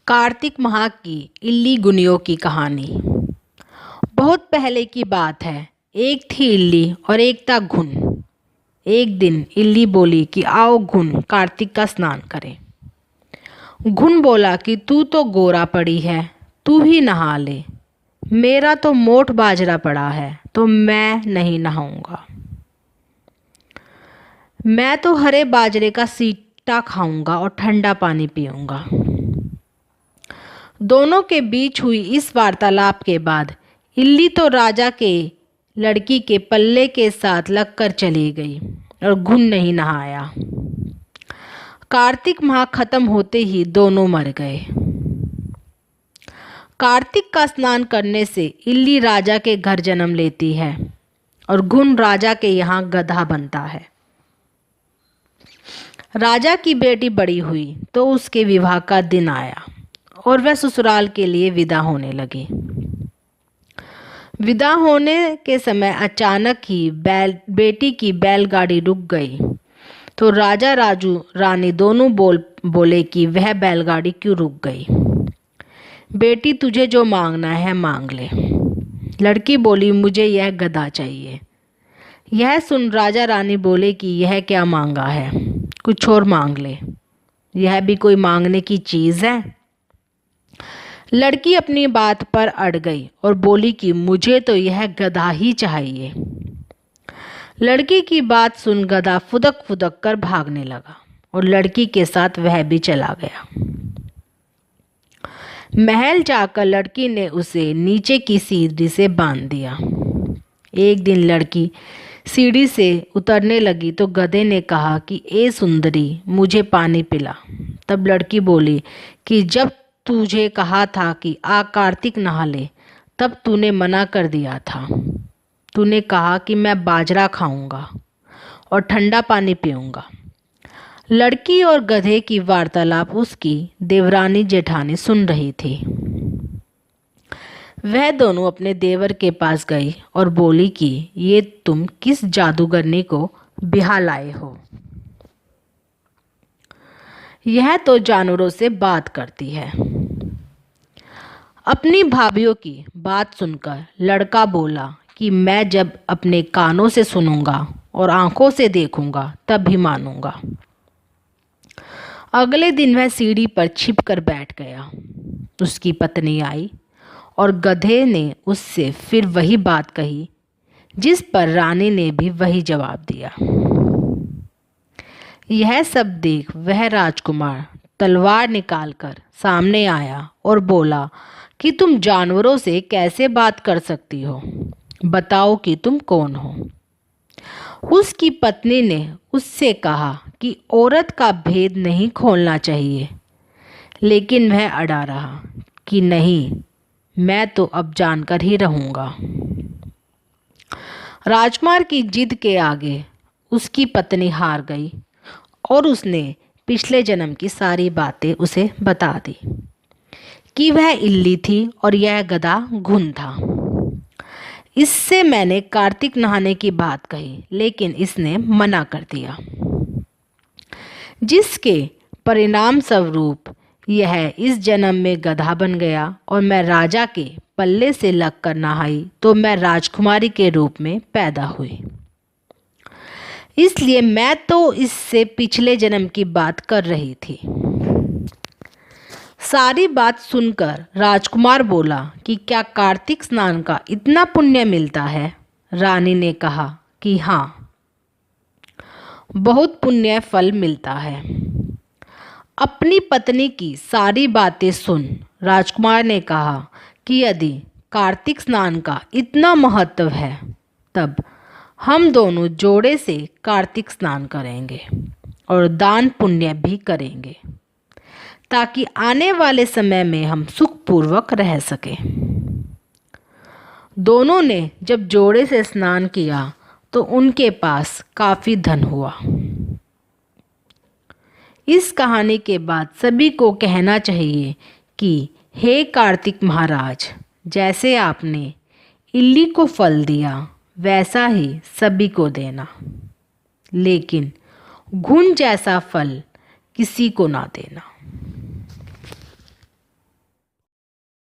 कार्तिक माह की इल्ली गुनियों की कहानी। बहुत पहले की बात है। एक थी इल्ली और एक था घुन। एक दिन इल्ली बोली कि आओ घुन, कार्तिक का स्नान करें। घुन बोला कि तू तो गोरा पड़ी है, तू ही नहा ले। मेरा तो मोट बाजरा पड़ा है, तो मैं नहीं नहाऊंगा। मैं तो हरे बाजरे का सीटा खाऊंगा और ठंडा पानी पीऊंगा। दोनों के बीच हुई इस वार्तालाप के बाद इल्ली तो राजा के लड़की के पल्ले के साथ लगकर चली गई और घुन नहीं नहाया। कार्तिक माह खत्म होते ही दोनों मर गए। कार्तिक का स्नान करने से इल्ली राजा के घर जन्म लेती है और घुन राजा के यहाँ गधा बनता है। राजा की बेटी बड़ी हुई तो उसके विवाह का दिन आया और वह ससुराल के लिए विदा होने लगी। विदा होने के समय अचानक ही बेटी की बैलगाड़ी रुक गई तो राजा राजू रानी दोनों बोले कि वह बैलगाड़ी क्यों रुक गई। बेटी तुझे जो मांगना है मांग ले। लड़की बोली मुझे यह गधा चाहिए। यह सुन राजा रानी बोले कि यह क्या मांगा है, कुछ और मांग ले, यह भी कोई मांगने की चीज़ है। लड़की अपनी बात पर अड़ गई और बोली कि मुझे तो यह गधा ही चाहिए। लड़की की बात सुन गधा फुदक फुदक कर भागने लगा और लड़की के साथ वह भी चला गया। महल जाकर लड़की ने उसे नीचे की सीढ़ी से बांध दिया। एक दिन लड़की सीढ़ी से उतरने लगी तो गधे ने कहा कि ए सुंदरी, मुझे पानी पिला। तब लड़की बोली कि जब तुझे कहा था कि आ कार्तिक नहा ले, तब तूने मना कर दिया था। तूने कहा कि मैं बाजरा खाऊंगा और ठंडा पानी पीऊंगा। लड़की और गधे की वार्तालाप उसकी देवरानी जेठानी सुन रही थी। वह दोनों अपने देवर के पास गई और बोली कि ये तुम किस जादूगरनी को बिहा लाए हो। यह तो जानवरों से बात करती है। अपनी भाभीियों की बात सुनकर लड़का बोला कि मैं जब अपने कानों से सुनूंगा और आंखों से देखूंगा तब भी मानूंगा। अगले दिन वह सीढ़ी पर छिप कर बैठ गया। उसकी पत्नी आई और गधे ने उससे फिर वही बात कही जिस पर रानी ने भी वही जवाब दिया। यह सब देख वह राजकुमार तलवार निकालकर सामने आया और बोला कि तुम जानवरों से कैसे बात कर सकती हो, बताओ कि तुम कौन हो। उसकी पत्नी ने उससे कहा कि औरत का भेद नहीं खोलना चाहिए, लेकिन वह अड़ा रहा कि नहीं, मैं तो अब जानकर ही रहूँगा। राजकुमार की जिद के आगे उसकी पत्नी हार गई और उसने पिछले जन्म की सारी बातें उसे बता दी कि वह इल्ली थी और यह गधा घुन था। इससे मैंने कार्तिक नहाने की बात कही, लेकिन इसने मना कर दिया, जिसके परिणाम स्वरूप यह इस जन्म में गधा बन गया और मैं राजा के पल्ले से लगकर नहाई तो मैं राजकुमारी के रूप में पैदा हुई। इसलिए मैं तो इससे पिछले जन्म की बात कर रही थी। सारी बात सुनकर राजकुमार बोला कि क्या कार्तिक स्नान का इतना पुण्य मिलता है। रानी ने कहा कि हाँ, बहुत पुण्य फल मिलता है। अपनी पत्नी की सारी बातें सुन राजकुमार ने कहा कि यदि कार्तिक स्नान का इतना महत्व है तब हम दोनों जोड़े से कार्तिक स्नान करेंगे और दान पुण्य भी करेंगे, ताकि आने वाले समय में हम सुखपूर्वक रह सकें। दोनों ने जब जोड़े से स्नान किया तो उनके पास काफ़ी धन हुआ। इस कहानी के बाद सभी को कहना चाहिए कि हे कार्तिक महाराज, जैसे आपने इल्ली को फल दिया वैसा ही सभी को देना, लेकिन घुन जैसा फल किसी को ना देना।